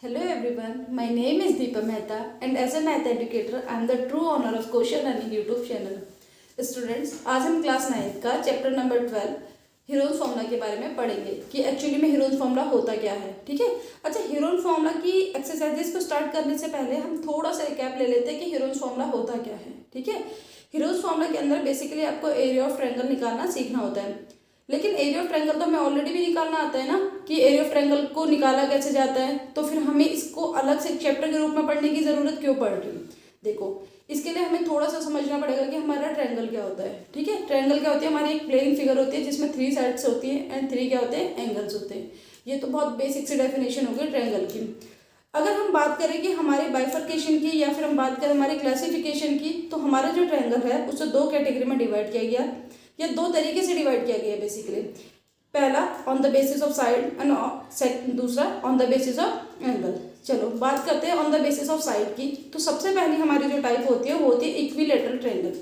Hello everyone, my name is Deepa Mehta and as a math educator I am the true owner of Question Learning YouTube channel. Students, आज हम class 9 का chapter number 12 Heron's formula के बारे में पढ़ेंगे कि actually में Heron's formula होता क्या है। ठीक है। अच्छा, हीरोन्स फार्मूला की एक्सरसाइजेस को स्टार्ट करने से पहले हम थोड़ा सा रिकैप ले लेते हैं कि हीरोन्स फार्मूला होता क्या है। ठीक है। हीरोन्स फार्मूला के अंदर बेसिकली आपको एरिया ऑफ ट्रायंगल निकालना सीखना होता है, लेकिन एरिया ऑफ ट्रायंगल तो हमें ऑलरेडी भी निकालना आता है ना कि एरिया ऑफ ट्रायंगल को निकाला कैसे जाता है, तो फिर हमें इसको अलग से चैप्टर के रूप में पढ़ने की ज़रूरत क्यों पड़ रही है। देखो, इसके लिए हमें थोड़ा सा समझना पड़ेगा कि हमारा ट्रायंगल क्या होता है। ठीक है। ट्रायंगल क्या होती है, हमारी एक प्लेन फिगर होती है जिसमें 3 साइड्स होती है एंड 3 क्या होते हैं, एंगल्स होते हैं। ये तो बहुत बेसिक सी डेफिनेशन होगी ट्रायंगल की। अगर हम बात करें कि हमारे बाइफर्केशन की या फिर हम बात करें हमारे क्लासिफिकेशन की, तो हमारा जो ट्रायंगल है उसे 2 कैटेगरी में डिवाइड किया गया या 2 तरीके से डिवाइड किया गया है बेसिकली। पहला on the basis of side and दूसरा on the basis of angle. चलो बात करते हैं on the basis of side की। तो सबसे पहली हमारी जो टाइप होती है वो होती है इक्विलेटरल ट्रायंगल।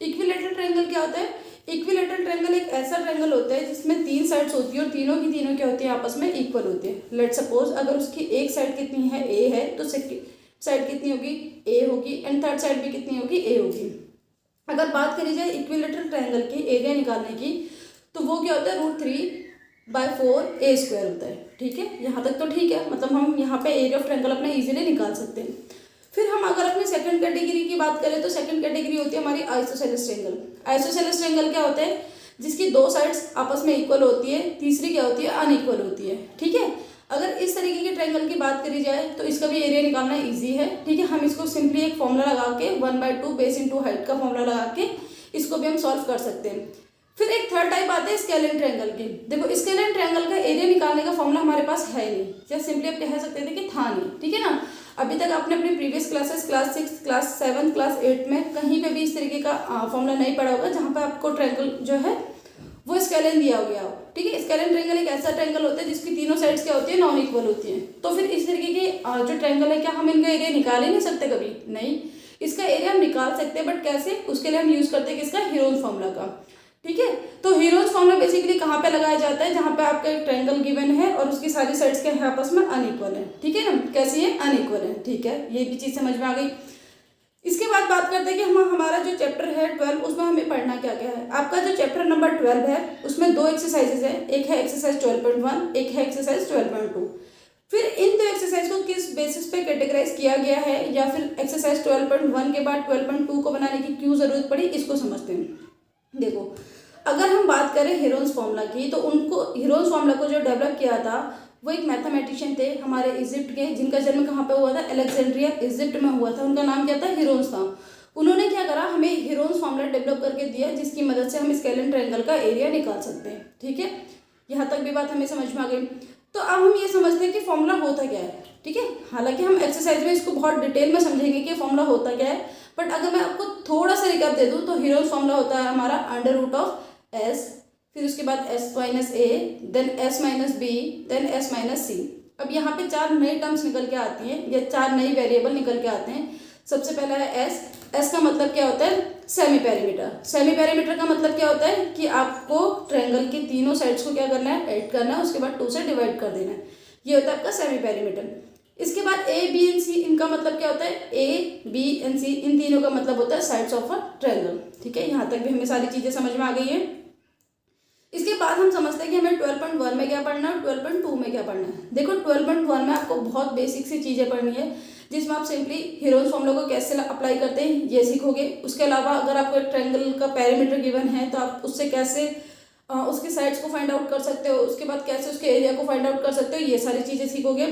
इक्विलेटरल ट्रायंगल क्या होता है? इक्विलेटरल ट्रायंगल एक ऐसा ट्रायंगल होता है जिसमें 3 साइड्स होती है और तीनों की तीनों क्या होती है, आपस में इक्वल होती है। लेट सपोज अगर उसकी एक साइड कितनी है, ए है, तो सेकंड साइड कितनी होगी, ए होगी, एंड थर्ड साइड भी कितनी होगी, ए होगी। अगर बात करी जाए इक्विलेटरल ट्रायंगल की एरिया निकालने की, तो वो क्या होता है, √3/4 A² होता है। ठीक है, यहाँ तक तो ठीक है, मतलब हम यहाँ पे एरिया ऑफ ट्रायंगल अपना इजीली निकाल सकते हैं। फिर हम अगर अपनी सेकंड कैटेगरी की बात करें तो सेकंड कैटेगरी होती है हमारी आइसोसेलेस ट्रायंगल। आइसोसेलेस ट्रायंगल क्या होता है, जिसकी 2 साइड्स आपस में इक्वल होती है, तीसरी क्या होती है, अनइक्वल होती है। ठीक है। अगर इस तरीके के ट्रायंगल की बात करी जाए तो इसका भी एरिया निकालना ईजी है। ठीक है। हम इसको सिंपली एक फॉर्मूला लगा के 1/2 बेस इंटू हाइट का फॉर्मूला लगा के इसको भी हम सॉल्व कर सकते हैं। फिर एक थर्ड टाइप आते हैं स्केलिन ट्रायंगल की। देखो, स्केलिन ट्रायंगल का एरिया निकालने का फॉर्मूला हमारे पास है नहीं, या सिंपली आप कह सकते थे कि था नहीं। ठीक है ना। अभी तक आपने अपने previous classes class 6, class 7, class 8 में कहीं पे भी इस तरीके का फॉर्मूला नहीं पढ़ा होगा जहाँ पे आपको ट्रायंगल जो है वो स्केलिन दिया हो गया हो। ठीक है। स्केलिन ट्रायंगल एक ऐसा ट्रायंगल होता है जिसकी तीनों साइड्स क्या होती है, नॉन इक्वल होती हैं। तो फिर इस तरीके के जो ट्रायंगल है, क्या हम इनका एरिया निकाल ही नहीं सकते कभी? नहीं, इसका एरिया हम निकाल सकते हैं, बट कैसे? उसके लिए हम यूज करते हैं किसका, हीरोन्स फॉर्मूला का। ठीक है। तो हीरोन्स फॉर्मूला बेसिकली कहाँ पे लगाया जाता है, जहाँ पे आपका एक ट्रायंगल गिवन है और उसकी सारी साइड्स के आपस में अनइक्वल है। ठीक है ना, कैसी है, अनइक्वल है। ठीक है, ये भी चीज समझ में आ गई। इसके बाद बात करते हैं कि हम हमारा जो चैप्टर है 12, उसमें हमें पढ़ना क्या क्या है। आपका जो चैप्टर नंबर 12 है उसमें 2 एक्सरसाइजेज है, एक है एक्सरसाइज 12.1, एक है एक्सरसाइज 12.2। फिर इन 2 एक्सरसाइज को किस बेसिस पे कैटेगराइज किया गया है, या फिर एक्सरसाइज 12.1 के बाद 12.2 को बनाने की क्यों जरूरत पड़ी, इसको समझते हैं। देखो, अगर हम बात करें हीरोन्स फार्मूला की, तो उनको हीरोन्स फार्मूला को जो डेवलप किया था वो एक मैथमेटिशियन थे हमारे इजिप्ट के, जिनका जन्म कहाँ पे हुआ था, अलेक्जेंड्रिया इजिप्ट में हुआ था। उनका नाम क्या था, हीरोन्स था। उन्होंने क्या करा, हमें हीरोन्स फार्मूला डेवलप करके दिया जिसकी मदद से हम स्केलिन ट्रायंगल का एरिया निकाल सकते हैं। ठीक है, यहाँ तक भी बात हमें समझ में आ गई। तो अब हम ये समझते हैं कि फॉर्मूला होता क्या है। ठीक है, हालांकि हम एक्सरसाइज में इसको बहुत डिटेल में समझेंगे कि फॉर्मूला होता क्या है, बट अगर मैं आपको थोड़ा सा रिकैप दे दूँ तो हीरोन्स फार्मूला होता है हमारा √S, फिर उसके बाद S-A, then S-B, then S-C। अब यहाँ पे 4 नई टर्म्स निकल के आती हैं, या 4 नई वेरिएबल निकल के आते हैं। सबसे पहला है S का मतलब क्या होता है, सेमी पेरीमीटर। सेमी पेरीमीटर का मतलब क्या होता है कि आपको ट्रायंगल की तीनों साइड्स को क्या करना है, ऐड करना है, उसके बाद 2 से डिवाइड कर देना है। ये होता है आपका सेमी पेरीमीटर। इसके बाद A, B एंड C, इनका मतलब क्या होता है, A, B एंड C, इन तीनों का मतलब होता है साइड्स ऑफ अ ट्रायंगल। ठीक है, यहाँ तक भी हमें सारी चीजें समझ में आ गई है। इसके बाद हम समझते हैं कि हमें 12.1 में क्या पढ़ना है, 12.2 में क्या पढ़ना है। देखो, 12.1 में आपको बहुत बेसिक सी चीज़ें पढ़नी है, जिसमें आप सिंपली हीरोन्स फॉर्मूला को कैसे अप्लाई करते हैं ये सीखोगे। उसके अलावा अगर आपको एक ट्रायंगल का पेरीमीटर गिवन है तो आप उससे कैसे उसके साइड्स को फाइंड आउट कर सकते हो, उसके बाद कैसे उसके एरिया को फाइंड आउट कर सकते हो, ये सारी चीज़ें सीखोगे।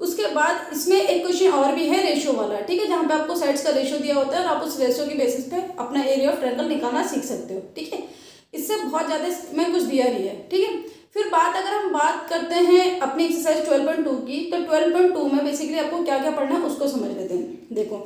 उसके बाद इसमें एक क्वेश्चन और भी है, रेशो वाला। ठीक है, जहाँ पे आपको साइड्स का रेशो दिया होता है और आप उस रेशो की बेसिस पे अपना एरिया ऑफ ट्रायंगल निकालना सीख सकते हो। ठीक है, इससे बहुत ज़्यादा मैं कुछ दिया नहीं है। ठीक है। फिर अगर हम बात करते हैं अपनी एक्सरसाइज 12.2 की, तो 12.2 में बेसिकली आपको क्या क्या पढ़ना है उसको समझ लेते हैं। देखो,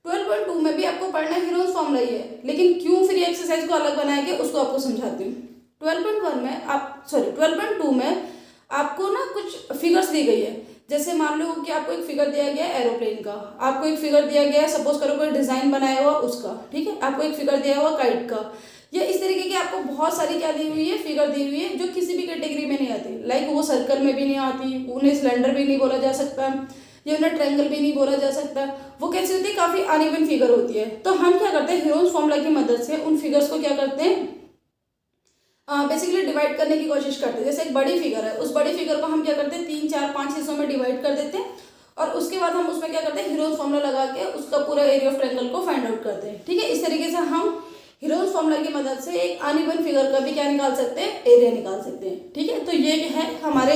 12.2 में भी आपको पढ़ना है हीरोन्स फॉर्मूला ही है, लेकिन क्यों फिर ये एक्सरसाइज को अलग बनाया गया उसको आपको समझाती हूँ। 12.2 में आपको ना कुछ फिगर्स दी गई है। जैसे मान लो कि आपको एक फिगर दिया गया है एरोप्लेन का, आपको एक फिगर दिया गया है, सपोज करो कोई डिजाइन बनाया हुआ उसका। ठीक है, आपको एक फिगर दिया हुआ काइट का, या इस तरीके की आपको बहुत सारी क्या दी हुई है, फिगर दी हुई है, जो किसी भी कैटेगरी में नहीं आती। लाइक वो सर्कल में भी नहीं आती, उन्हें सिलेंडर भी नहीं बोला जा सकता, या उन्हें ट्रायंगल भी नहीं बोला जा सकता। वो कैसी होती है, काफी अनइवन फिगर होती है। तो हम क्या करते हैं, हीरोन्स फॉर्मूला की मदद से उन फिगर्स को क्या करते हैं, बेसिकली डिवाइड करने की कोशिश करते हैं। जैसे एक बड़ी फिगर है, उस बड़ी फिगर को हम क्या करते हैं 3, 4, 5 हिस्सों में डिवाइड कर देते हैं और उसके बाद हम उसमें क्या करते हैं, हीरोन्स फॉर्मूला लगा के उसका पूरा एरिया ऑफ ट्रायंगल को फाइंड आउट करते हैं। ठीक है, इस तरीके से हम हीरोन्स फॉर्मूला की मदद से एक अनइवन फिगर का भी क्या निकाल सकते हैं, एरिया निकाल सकते हैं। ठीक है, तो ये है हमारे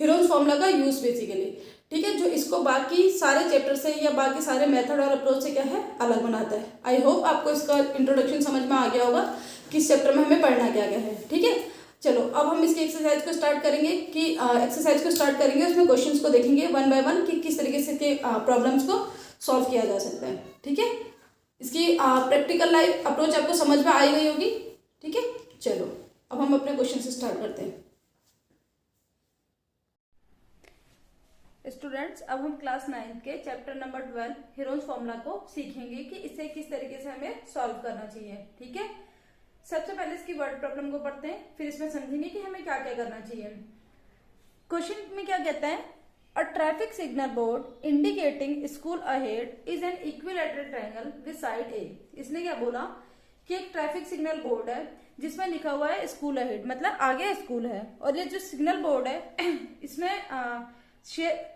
हीरोन्स फॉर्मूला का यूज बेसिकली। ठीक है, जो इसको बाकी सारे चैप्टर से या बाकी सारे मेथड और अप्रोच से क्या है, अलग बनाता है। आई होप आपको इसका इंट्रोडक्शन समझ में आ गया होगा किस चैप्टर में हमें पढ़ना क्या क्या है। ठीक है, चलो अब हम इसकी एक्सरसाइज को स्टार्ट करेंगे उसमें क्वेश्चंस को देखेंगे वन बाय वन कि किस तरीके से के प्रॉब्लम्स को सॉल्व किया जा सकता है। ठीक है, इसकी प्रैक्टिकल लाइफ अप्रोच आपको समझ में आई गई होगी। ठीक है, चलो अब हम अपने क्वेश्चन से स्टार्ट करते हैं। स्टूडेंट्स, अब हम क्लास 9 के चैप्टर नंबर 12 हीरोन्स फॉर्मूला को सीखेंगे कि इसे किस तरीके से हमें सॉल्व करना चाहिए। ठीक है, सबसे पहले इसकी वर्ड प्रॉब्लम को पढ़ते हैं, फिर इसमें समझेंगे कि हमें क्या क्या करना चाहिए। क्वेश्चन में क्या कहता है, a traffic signal board indicating school ahead is an equilateral triangle with side A. इसने क्या बोला कि एक ट्रैफिक सिग्नल बोर्ड है जिसमें लिखा हुआ है स्कूल अहेड, मतलब आगे स्कूल है, और ये जो सिग्नल बोर्ड है इसमें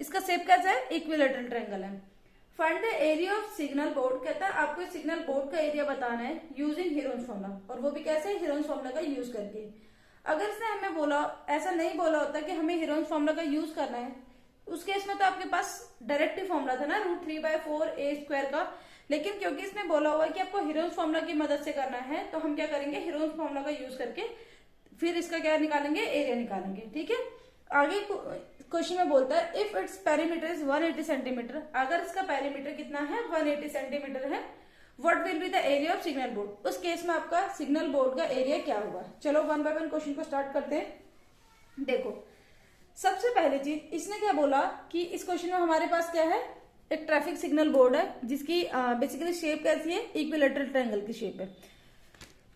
इसका शेप कैसा है, इक्विलैटरल ट्रायंगल है। Find the area of signal board, कहता है आपको सिग्नल बोर्ड का एरिया बताना है यूजिंग हीरोन्स फॉर्मूला, और वो भी कैसे, हीरोन्स फॉर्मूला का यूज करके। अगर इसने हमें बोला, ऐसा नहीं बोला होता कि हमें हीरोन्स फॉर्मूला का यूज करना है, उस केस में तो आपके पास डायरेक्ट ही फॉर्मूला था ना √3/4a² का, लेकिन क्योंकि इसने बोला हुआ है कि आपको हीरोन्स फॉर्मूला की मदद से करना है, तो हम क्या करेंगे, हीरोन्स फॉर्मूला का यूज करके फिर इसका क्या निकालेंगे, एरिया निकालेंगे। ठीक है, आगे क्वेश्चन में बोलता है if its perimeter is 180 centimetre, अगर इसका पेरीमीटर कितना है, 180 सेंटीमीटर है, what will be the area of signal board, उस केस में आपका सिग्नल बोर्ड का एरिया क्या होगा। चलो वन बाय वन क्वेश्चन को स्टार्ट करते हैं। देखो, सबसे पहले चीज इसने क्या बोला कि इस क्वेश्चन में हमारे पास क्या है, एक ट्रैफिक सिग्नल बोर्ड है जिसकी बेसिकली शेप कैसी है, इक्विलैटरल ट्रायंगल की शेप है।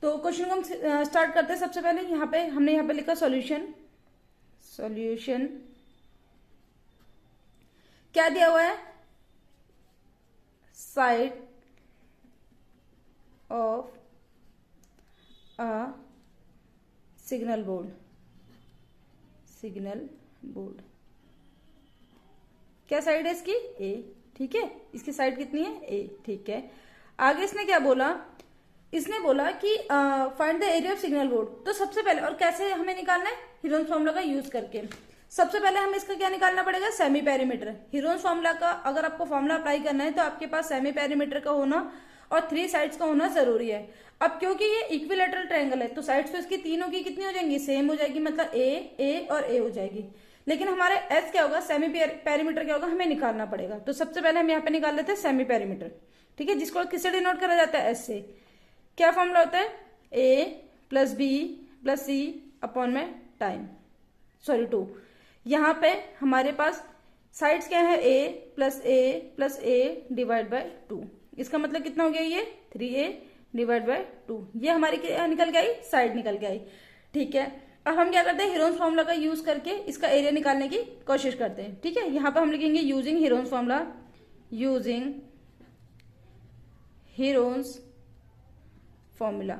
तो क्वेश्चन को हम स्टार्ट करते हैं। सबसे पहले हमने यहाँ पे लिखा सॉल्यूशन क्या दिया हुआ है, side of a signal board क्या साइड है इसकी, ए। ठीक है, इसकी साइड कितनी है, ए। ठीक है, आगे इसने क्या बोला, इसने बोला कि find the area of signal board. तो सबसे पहले, और कैसे हमें निकालना है, हीरोन्स फॉर्मूला का यूज करके। सबसे पहले हमें इसका क्या निकालना पड़ेगा, सेमी पेरीमीटर। हीरोन्स फॉर्मूला का अगर आपको फॉर्मूला अप्लाई करना है तो आपके पास सेमी पेरीमीटर का होना और 3 साइड्स का होना जरूरी है। अब क्योंकि ये इक्विलैटरल ट्रायंगल है तो साइड्स तो इसकी तीनों की कितनी हो जाएंगी, सेम हो जाएगी, मतलब ए और ए हो जाएगी। लेकिन हमारे एस क्या होगा, सेमी पेरीमीटर क्या होगा, हमें निकालना पड़ेगा। तो सबसे पहले हम यहाँ पे निकाल लेते हैं सेमी पेरीमीटर। ठीक है, जिसको किससे डिनोट करा जाता है, एस से। क्या फॉर्मूला होता है, a+b+c/2। यहाँ पे हमारे पास साइड्स क्या है, a+a+a/2। इसका मतलब कितना हो गया, ये 3a/2। ये हमारी क्या निकल के आई, साइड निकल के आई। ठीक है, अब हम क्या करते हैं, हीरोन्स फॉर्मूला का यूज करके इसका एरिया निकालने की कोशिश करते हैं। ठीक है, यहाँ पे हम लिखेंगे यूजिंग हीरोन्स फॉर्मूला।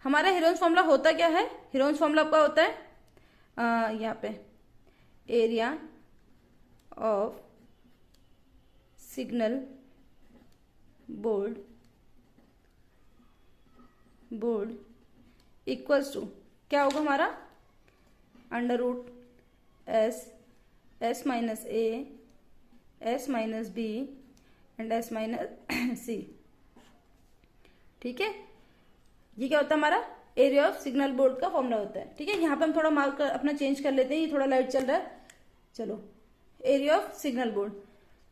हमारा हीरोन्स फॉर्मूला होता क्या है, हीरोन्स फॉर्मूला आपका होता है यहाँ पे area of signal board equals to क्या होगा हमारा, √S S-B एंड S-C। ठीक है, ये क्या होता है, हमारा एरिया ऑफ सिग्नल बोर्ड का फॉर्मूला होता है। ठीक है, यहाँ पे हम थोड़ा मार्क अपना चेंज कर लेते हैं, ये थोड़ा लाइट चल रहा है। चलो, एरिया ऑफ सिग्नल बोर्ड।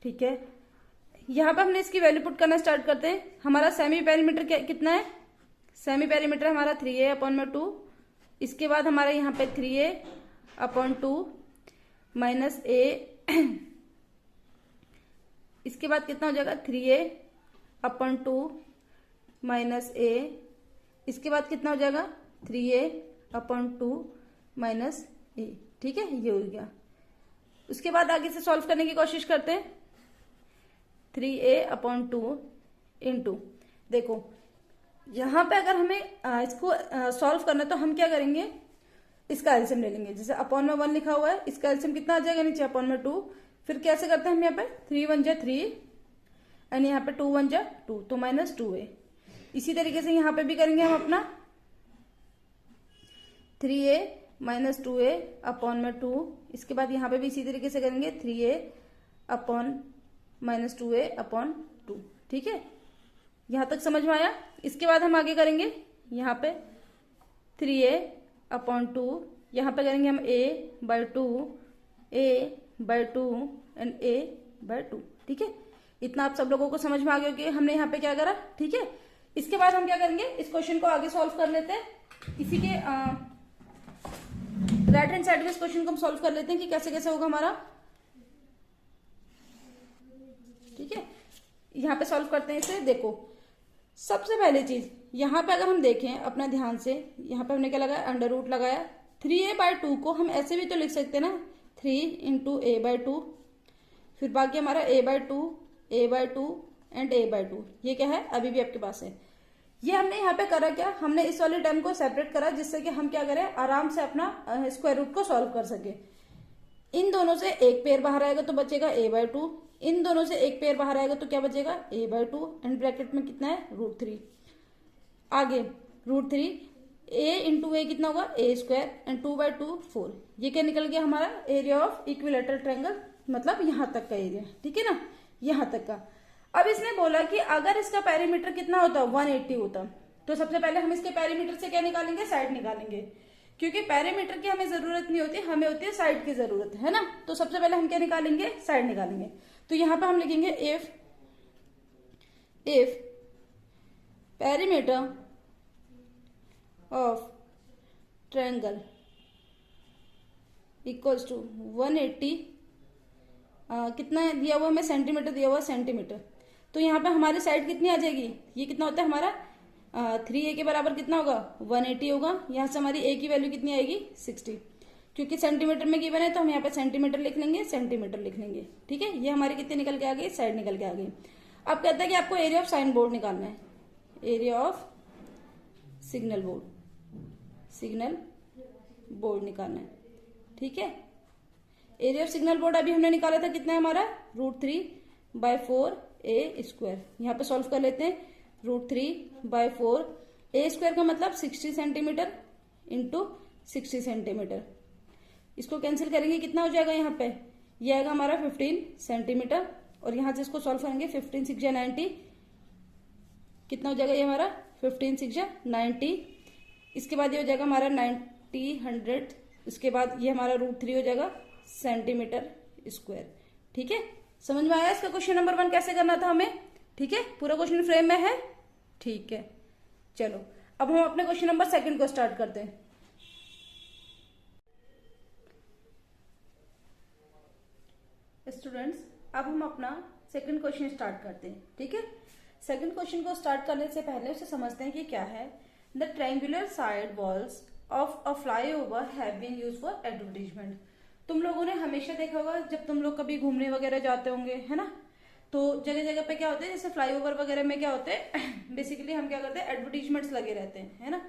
ठीक है, यहाँ पे हमने इसकी वैल्यू पुट करना स्टार्ट करते हैं। हमारा सेमी पेरीमीटर कितना है, सेमी पेरीमीटर हमारा 3a/2। इसके बाद हमारा यहाँ पे 3a/2 -a इसके बाद कितना हो जाएगा, 3a/2 -a। इसके बाद कितना हो जाएगा, 3a/2 -a। ठीक है, ये हो गया। उसके बाद आगे से सॉल्व करने की कोशिश करते हैं। 3a/2 इंटू, देखो यहाँ पे अगर हमें इसको सॉल्व करना है तो हम क्या करेंगे, इसका एलसीएम ले लेंगे। जैसे अपॉन में 1 लिखा हुआ है, इसका एलसीएम कितना आ जाएगा नीचे, अपॉन में 2। फिर कैसे करते हैं हम यहाँ पे, 3 1 जा 3 एंड यहाँ पे 2 1 जा 2, तो -2a। इसी तरीके से यहाँ पे भी करेंगे हम अपना 3a - 2a अपॉन में 2। इसके बाद यहाँ पे भी इसी तरीके से करेंगे 3a अपॉन -2a अपॉन 2। ठीक है, यहाँ तक समझ में आया। इसके बाद हम आगे करेंगे यहाँ पे 3a/2, यहाँ पे करेंगे हम a/2 एंड a/2। ठीक है, इतना आप सब लोगों को समझ में आ गया कि हमने यहाँ पे क्या करा। ठीक है, इसके बाद हम क्या करेंगे, इस क्वेश्चन को आगे सॉल्व कर लेते हैं। इसी के राइट हैंड साइड में इस क्वेश्चन को हम सॉल्व कर लेते हैं कि कैसे कैसे होगा हमारा। ठीक है, यहाँ पे सॉल्व करते हैं इसे। देखो सबसे पहली चीज यहाँ पे अगर हम देखें अपना ध्यान से, यहाँ पे हमने क्या लगाया, अंडर रूट लगाया। 3a/2 को हम ऐसे भी तो लिख सकते हैं ना, 3 × a/2, फिर बाकी हमारा a/2 एंड a/2। ये क्या है, अभी भी आपके पास है। ये हमने यहाँ पे करा क्या, हमने इस वाले टर्म को सेपरेट करा जिससे कि हम क्या करें, आराम से अपना स्क्वायर रूट को सॉल्व कर सके। इन दोनों से एक पेयर बाहर आएगा तो बचेगा a/2, इन दोनों से एक पेयर बाहर आएगा तो क्या बचेगा, a/2 एंड ब्रैकेट में कितना है, √3। आगे √3 a × a कितना होगा, a² एंड 2/2 4। ये क्या निकल गया हमारा, एरिया ऑफ इक्विलैटरल ट्रायंगल, मतलब यहाँ तक का एरिया। ठीक है ना, यहाँ तक का। अब इसने बोला कि अगर इसका पेरीमीटर कितना होता, 180 होता, तो सबसे पहले हम इसके पेरीमीटर से क्या निकालेंगे, साइड निकालेंगे। क्योंकि पेरीमीटर की हमें जरूरत नहीं होती, हमें होती है साइड की जरूरत, है ना। तो सबसे पहले हम क्या निकालेंगे, साइड निकालेंगे। तो यहाँ पे हम लिखेंगे if perimeter of triangle equals to 180, कितना दिया हुआ हमें, सेंटीमीटर दिया हुआ, सेंटीमीटर। तो यहाँ पे हमारी साइड कितनी आ जाएगी, ये कितना होता है हमारा 3a के बराबर कितना होगा, 180 होगा। यहाँ से हमारी a की वैल्यू कितनी आएगी, 60। क्योंकि सेंटीमीटर में गिवन है तो हम यहाँ पे सेंटीमीटर लिख लेंगे, सेंटीमीटर लिख लेंगे। ठीक है, ये हमारी कितनी निकल के आ गई, साइड निकल के आ गई। अब कहता है कि आपको एरिया ऑफ साइन बोर्ड निकालना है, एरिया ऑफ सिग्नल बोर्ड निकालना है। ठीक है, एरिया ऑफ सिग्नल बोर्ड अभी हमने निकाला था, कितना है हमारा, √3/4a²। यहाँ पे सॉल्व कर लेते हैं, √3/4 a² का मतलब 60 सेंटीमीटर इंटू 60 सेंटीमीटर। इसको कैंसिल करेंगे, कितना हो जाएगा यहाँ पे, ये आएगा हमारा 15 सेंटीमीटर। और यहाँ से इसको सॉल्व करेंगे, 15 6 × 90, कितना हो जाएगा ये हमारा, 15 6 × 90। इसके बाद ये हो जाएगा हमारा 90 100, इसके बाद ये हमारा √3 हो जाएगा सेंटीमीटर स्क्वायर। ठीक है, समझ में आया इसका क्वेश्चन नंबर 1 कैसे करना था हमें। ठीक है, पूरा क्वेश्चन फ्रेम में है। ठीक है, चलो अब हम अपने क्वेश्चन नंबर 2 को स्टार्ट करते हैं। स्टूडेंट्स, अब हम अपना सेकंड क्वेश्चन स्टार्ट करते हैं। ठीक है, सेकंड क्वेश्चन को स्टार्ट करने से पहले उसे समझते हैं कि क्या है। The triangular side walls of a flyover have been used for advertisement. तुम लोगों ने हमेशा देखा होगा जब तुम लोग कभी घूमने वगैरह जाते होंगे, है ना, तो जगह जगह पे क्या होते हैं, जैसे फ्लाईओवर वगैरह में क्या होते हैं, बेसिकली हम क्या करते हैं, एडवर्टीजमेंट्स लगे रहते हैं, है ना।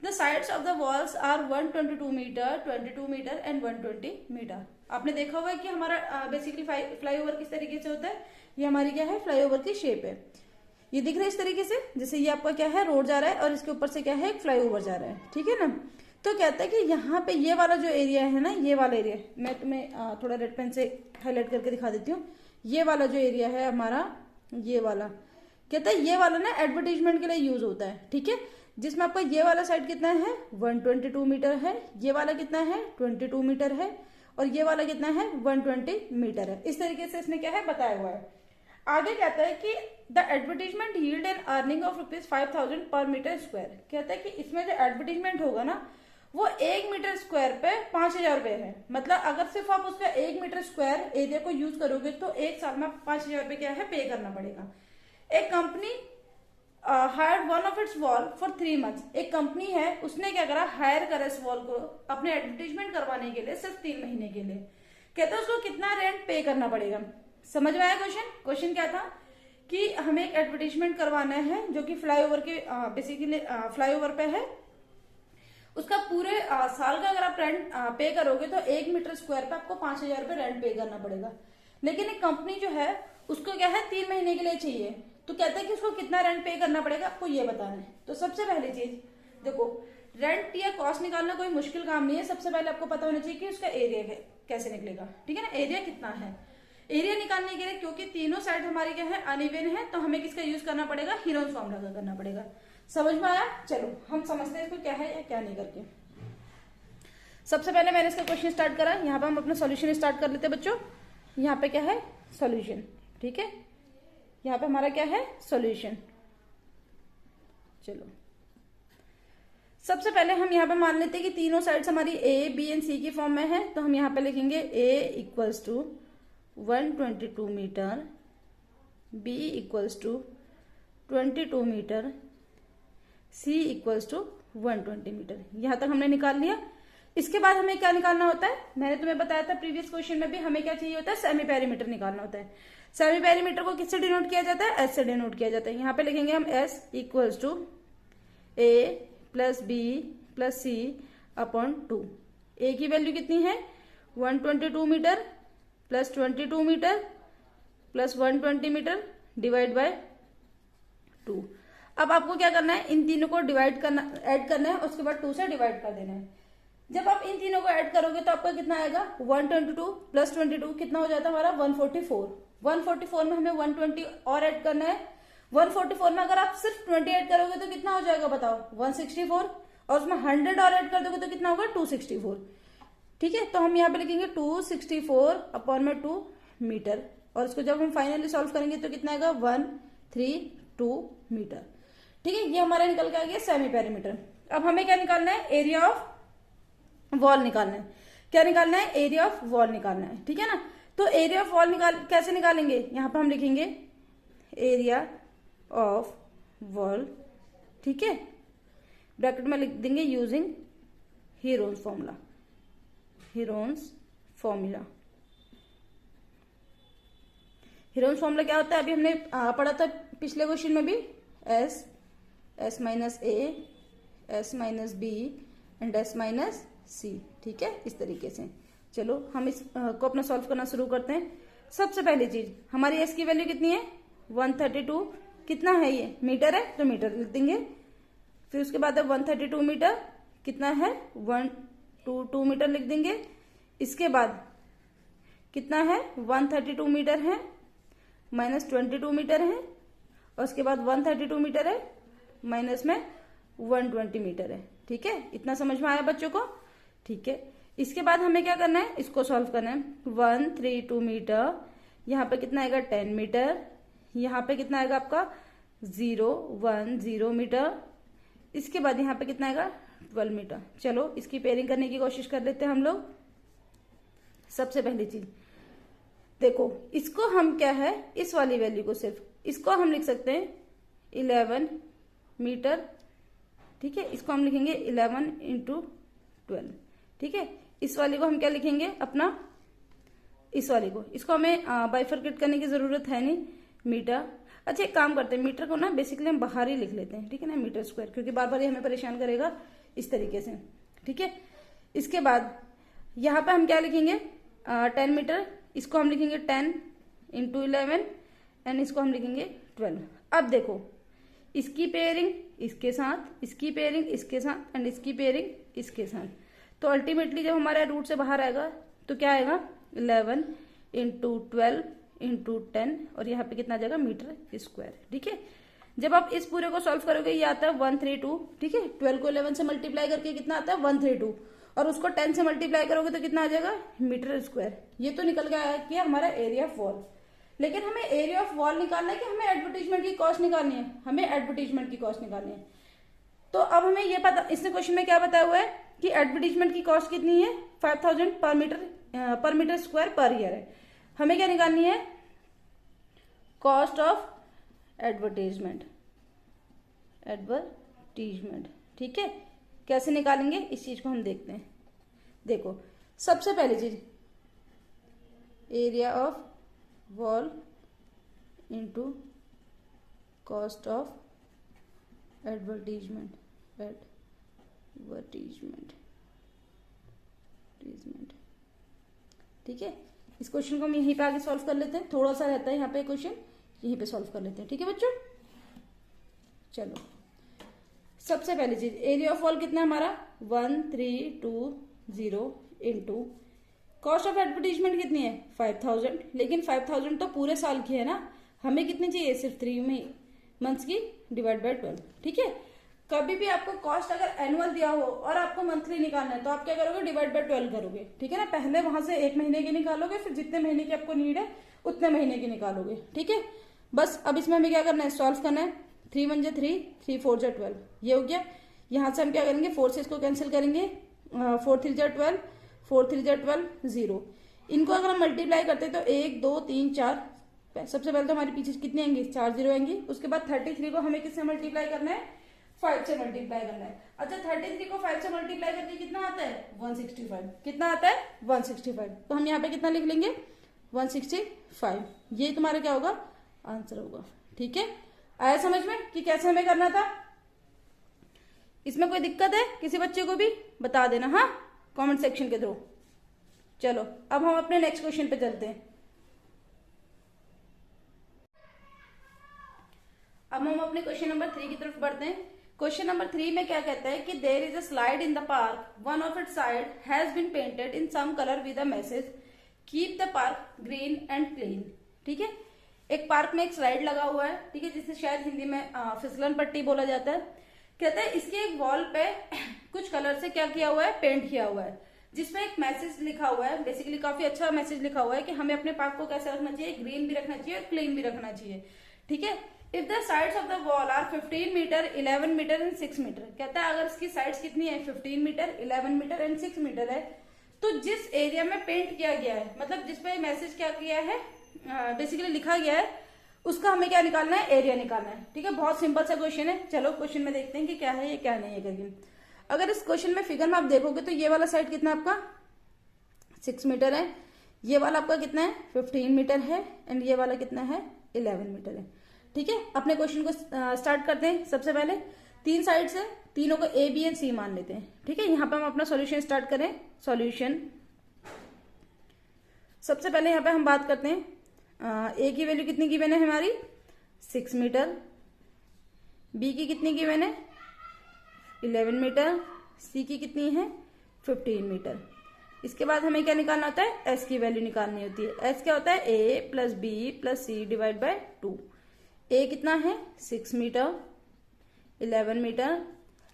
The sides of the walls are 122 metre, 22 metre and 120 metre. आपने देखा हुआ है कि हमारा बेसिकली फ्लाईओवर किस तरीके से होता है, ये हमारी क्या है, फ्लाईओवर की शेप है। ये दिख रहा है इस तरीके से, जैसे ये आपका क्या है, रोड जा रहा है और इसके ऊपर से क्या है, एक फ्लाईओवर जा रहा है। ठीक है ना, तो कहता है कि यहाँ पे ये वाला जो एरिया है ना, ये वाला एरिया, मैं तुम्हें थोड़ा रेड पेन से हाईलाइट करके दिखा देती हूँ। ये वाला जो एरिया है हमारा, ये वाला कहता है, ये वाला ना एडवर्टीजमेंट के लिए यूज होता है। ठीक है, जिसमें आपका ये वाला साइड कितना है, 122 मीटर है, ये वाला कितना है, 22 मीटर है, और ये वाला कितना है, 120 मीटर है। इस तरीके से इसने क्या है बताया हुआ है। आगे कहता है कि the advertisement yield an earning of ₹5000 per metre square. कहता है कि इसमें जो एडवर्टीजमेंट होगा ना, वो 1 मीटर स्क्वायर पे 5000 रुपए है। मतलब अगर सिर्फ आप उसका 1 मीटर स्क्वायर एरिया को यूज करोगे तो एक साल में 5000 रुपए क्या है, पे करना पड़ेगा। एक company hire one of it's wall for 3 months. एक कंपनी है, उसने क्या करा, हायर करा इस वॉल को अपने एडवर्टीजमेंट करवाने के लिए सिर्फ 3 महीने के लिए। कहते हैं उसको कितना रेंट पे करना पड़ेगा। समझ में आया क्वेश्चन? क्वेश्चन क्या था कि हमें एक एडवर्टीजमेंट करवाना है जो कि फ्लाईओवर के बेसिकली फ्लाईओवर पे है। उसका पूरे साल का अगर आप रेंट पे करोगे तो 1 मीटर स्क्वायर पे आपको 5,000 रुपये रेंट पे करना पड़ेगा। लेकिन एक कंपनी जो है उसको क्या है 3 महीने के लिए चाहिए, तो कहते हैं कि उसको कितना रेंट पे करना पड़ेगा आपको ये बताना है। तो सबसे पहली चीज देखो, रेंट या कॉस्ट निकालना कोई मुश्किल काम नहीं है। सबसे पहले आपको पता होना चाहिए कि उसका एरिया कैसे निकलेगा, ठीक है ना, एरिया कितना है। एरिया निकालने के लिए क्योंकि तीनों साइड हमारी क्या है अनइवन है, तो हमें किसका यूज करना पड़ेगा, हीरोन्स फॉर्मूला का करना पड़ेगा। समझ में आया? चलो हम समझते हैं इसको क्या है या क्या नहीं करके। सबसे पहले मैंने इसका क्वेश्चन स्टार्ट करा, यहाँ पे हम अपना सॉल्यूशन स्टार्ट कर लेते हैं बच्चों। यहाँ पे क्या है सॉल्यूशन, ठीक है, यहाँ पे हमारा क्या है सॉल्यूशन। चलो सबसे पहले हम यहाँ पे मान लेते हैं कि तीनों साइड्स हमारी ए बी एंड सी की फॉर्म में है, तो हम यहाँ पे लिखेंगे A equals to 122 metre, B equals to 22 metre, C equals to 120 metre. यहां तक हमने निकाल लिया। इसके बाद हमें क्या निकालना होता है, मैंने तुम्हें बताया था प्रीवियस क्वेश्चन में भी, हमें क्या चाहिए होता है सेमी पेरीमीटर निकालना होता है। सेमी पेरीमीटर को किससे डिनोट किया जाता है, एस से डिनोट किया जाता है। यहाँ पे लिखेंगे हम s equals to a plus B plus c upon 2। A की वैल्यू कितनी है 122 metre plus 22 metre plus 120 metre divide by 2। अब आपको क्या करना है, इन तीनों को डिवाइड करना, ऐड करना है, उसके बाद 2 से डिवाइड कर देना है। जब आप इन तीनों को ऐड करोगे तो आपका कितना आएगा 122 प्लस 22 कितना हो जाता है हमारा 144। 144 में हमें 120 और ऐड करना है। 144 में अगर आप सिर्फ 20 ऐड करोगे तो कितना हो जाएगा बताओ 164, और उसमें 100 और ऐड कर दोगे तो कितना होगा 264। ठीक है, तो हम यहाँ पे लिखेंगे 264 अपॉन में 2 मीटर, और इसको जब हम फाइनली सॉल्व करेंगे तो कितना आएगा 132 मीटर। ठीक है, ये हमारा निकल के आ गया सेमी पेरीमीटर। अब हमें क्या निकालना है, एरिया ऑफ वॉल निकालना है। क्या निकालना है, एरिया ऑफ वॉल निकालना है, ठीक है ना। तो एरिया ऑफ वॉल कैसे निकालेंगे, यहाँ पे हम लिखेंगे एरिया ऑफ वॉल, ठीक है, ब्रैकेट में लिख देंगे using Heron's formula. Heron's formula, Heron's formula क्या होता है अभी हमने पढ़ा था पिछले क्वेश्चन में भी, S minus A, S minus B and S minus C. ठीक है, इस तरीके से। चलो हम इस को अपना सॉल्व करना शुरू करते हैं। सबसे पहली चीज हमारी एस की वैल्यू कितनी है 132, कितना है ये मीटर है तो मीटर लिख देंगे। फिर उसके बाद 132 मीटर कितना है 122 मीटर लिख देंगे। इसके बाद कितना है 132 मीटर है माइनस 22 मीटर है, और उसके बाद 132 मीटर है माइनस में 120 मीटर है। ठीक है, इतना समझ में आया बच्चों को? ठीक है, इसके बाद हमें क्या करना है, इसको सॉल्व करना है। 132 मीटर, यहाँ पे कितना आएगा 10 मीटर, यहाँ पे कितना आएगा आपका 010 मीटर, इसके बाद यहाँ पे कितना आएगा 12 मीटर। चलो इसकी पेयरिंग करने की कोशिश कर लेते हैं हम लोग। सबसे पहली चीज देखो, इसको हम क्या है, इस वाली वैल्यू को सिर्फ इसको हम लिख सकते हैं 11 मीटर। ठीक है, इसको हम लिखेंगे 11 इंटू 12। ठीक है, इस वाली को हम क्या लिखेंगे अपना, इस वाली को, इसको हमें बाइफरकेट करने की जरूरत है नहीं, मीटर। अच्छा एक काम करते हैं, मीटर को ना बेसिकली हम बाहर ही लिख लेते हैं, ठीक है ना, मीटर स्क्वायर, क्योंकि बार बार ये हमें परेशान करेगा इस तरीके से। ठीक है, इसके बाद यहाँ पे हम क्या लिखेंगे 10 मीटर, इसको हम लिखेंगे 10 इंटू 11 एंड इसको हम लिखेंगे 12। अब देखो इसकी पेयरिंग इसके साथ, इसकी पेयरिंग इसके साथ एंड इसकी पेयरिंग इसके साथ, तो अल्टीमेटली जब हमारा रूट से बाहर आएगा तो क्या आएगा 11 इंटू 12 इंटू 10, और यहाँ पे कितना आ जाएगा मीटर स्क्वायर। ठीक है, जब आप इस पूरे को सॉल्व करोगे ये आता है 132। ठीक है, 12 को 11 से मल्टीप्लाई करके कितना आता है 132, और उसको 10 से मल्टीप्लाई करोगे तो कितना आ जाएगा मीटर स्क्वायर। ये तो निकल गया कि हमारा एरिया ऑफ वॉल। लेकिन हमें एरिया ऑफ वॉल निकालना है कि हमें एडवर्टीजमेंट की कॉस्ट निकालनी है, हमें एडवर्टीजमेंट की कॉस्ट निकालनी है। तो अब हमें ये पता, इसने क्वेश्चन में क्या बताया हुआ है कि एडवर्टीजमेंट की कॉस्ट कितनी है 5000 per metre square per year है। हमें क्या निकालनी है, कॉस्ट ऑफ एडवर्टीजमेंट। ठीक है, कैसे निकालेंगे इस चीज को हम देखते हैं। देखो सबसे पहली चीज area of wall into cost of advertisement ठीक है। इस क्वेश्चन को हम यहीं पे आगे सॉल्व कर लेते हैं, थोड़ा सा रहता है यहाँ पे क्वेश्चन, यहीं पे सॉल्व कर लेते हैं। ठीक है बच्चों, चलो सबसे पहली चीज, एरिया ऑफ वॉल कितना है हमारा 1320 इंटू कॉस्ट ऑफ एडवर्टीजमेंट कितनी है 5000, लेकिन 5000 तो पूरे साल की है ना, हमें कितनी चाहिए सिर्फ 3 मंथ्स की, डिवाइड बाय 12। ठीक है, कभी भी आपको कॉस्ट अगर एनुअल दिया हो और आपको मंथली निकालना है तो आप क्या करोगे, डिवाइड बाय 12 करोगे। ठीक है ना, पहले वहां से 1 महीने की निकालोगे, फिर जितने महीने की आपको नीड है उतने महीने की निकालोगे। ठीक है, बस अब इसमें हमें क्या करना है, सॉल्व करना है। 3 1 जा 3, 3 4 जा 12, ये हो गया। यहां से हम क्या करेंगे, 4 से इसको कैंसिल करेंगे, 4 3 जा 12, 4 3 जा 12, 0। इनको अगर हम मल्टीप्लाई करते हैं तो 1 2 3 4, सबसे पहले तो हमारे पीछे कितनी आएंगी, 4 0 आएंगी। उसके बाद 33 को हमें किससे मल्टीप्लाई करना है, 5 से मल्टीप्लाई करना है। अच्छा 33 को 5 से मल्टीप्लाई करके कितना आता है 165, कितना आता है 165, तो हम यहाँ पे कितना लिख लेंगे 165, ये तुम्हारा क्या होगा, आंसर होगा। ठीक है, आया समझ में कि कैसे हमें करना था। इसमें कोई दिक्कत है किसी बच्चे को भी बता देना, हाँ, कमेंट सेक्शन के थ्रू। चलो अब हम अपने नेक्स्ट क्वेश्चन पे चलते हैं। अब हम अपने क्वेश्चन नंबर 3 की तरफ बढ़ते हैं। क्वेश्चन नंबर 3 में क्या कहता है कि there is a slide in the park, one of its side has been painted in some colour with a message keep the park green and clean. ठीक है, एक पार्क में एक स्लाइड लगा हुआ है, ठीक है, जिसे शायद हिंदी में फिसलन पट्टी बोला जाता है। कहता है इसके एक वॉल पे कुछ कलर से क्या किया हुआ है, पेंट किया हुआ है, जिसमें एक मैसेज लिखा हुआ है। बेसिकली काफी अच्छा मैसेज लिखा हुआ है कि हमें अपने पार्क को कैसे रखना चाहिए, ग्रीन भी रखना चाहिए और क्लीन भी रखना चाहिए। ठीक है, if the sides of the wall are 15 metre 11 metre and 6 metre, कहता है अगर इसकी साइड्स कितनी है 15 मीटर 11 मीटर एंड 6 मीटर है, तो जिस एरिया में पेंट किया गया है, मतलब जिसपे मैसेज क्या किया है, बेसिकली लिखा गया है, उसका हमें क्या निकालना है, एरिया निकालना है। ठीक है, बहुत सिंपल सा क्वेश्चन है। चलो क्वेश्चन में देखते हैं कि क्या है ये क्या नहीं है करके। अगर इस क्वेश्चन में फिगर में आप देखोगे तो ये वाला साइड कितना आपका 6 मीटर है, ये वाला आपका कितना है 15 मीटर है एंड ये वाला कितना है 11 मीटर है। ठीक है, अपने क्वेश्चन को स्टार्ट करते हैं। सबसे पहले 3 साइड से तीनों को ए बी एंड सी मान लेते हैं। ठीक है, यहाँ पे हम अपना सॉल्यूशन स्टार्ट करें। सॉल्यूशन, सबसे पहले यहाँ पे हम बात करते हैं, ए की वैल्यू कितनी गिवन है हमारी 6 मीटर, बी की कितनी गिवन है 11 मीटर, सी की कितनी है 15 मीटर। इसके बाद हमें क्या निकालना होता है, एस की वैल्यू निकालनी होती है। एस क्या होता है, A plus B plus C divide by 2। A कितना है 6 मीटर 11 मीटर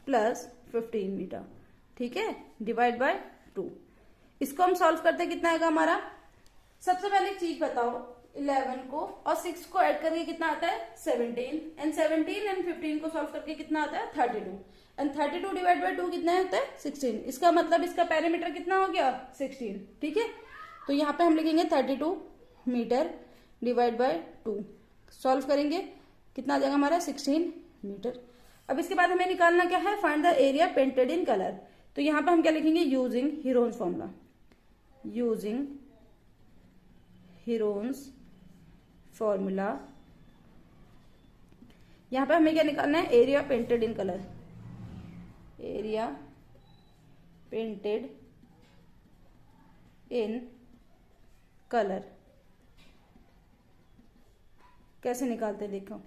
प्लस 15 मीटर, ठीक है, डिवाइड बाय 2। इसको हम सॉल्व करते हैं, कितना आएगा हमारा। सबसे पहले एक चीज बताओ, 11 को और 6 को ऐड करके कितना आता है 17 एंड 17 एंड 15 को सॉल्व करके कितना आता है 32 एंड 32 डिवाइड बाय 2 कितना होता है 16। इसका मतलब इसका पैरामीटर कितना हो गया 16। ठीक है, तो यहाँ पे हम लिखेंगे 32 मीटर डिवाइड बाय 2, सॉल्व करेंगे कितना आ जाएगा हमारा 16 मीटर। अब इसके बाद हमें निकालना क्या है, find the area painted in colour. तो यहाँ पे हम क्या लिखेंगे, using Heron's formula, using Heron's formula. यहां पे हमें क्या निकालना है, area painted in colour, area painted in colour. कैसे निकालते हैं देखो,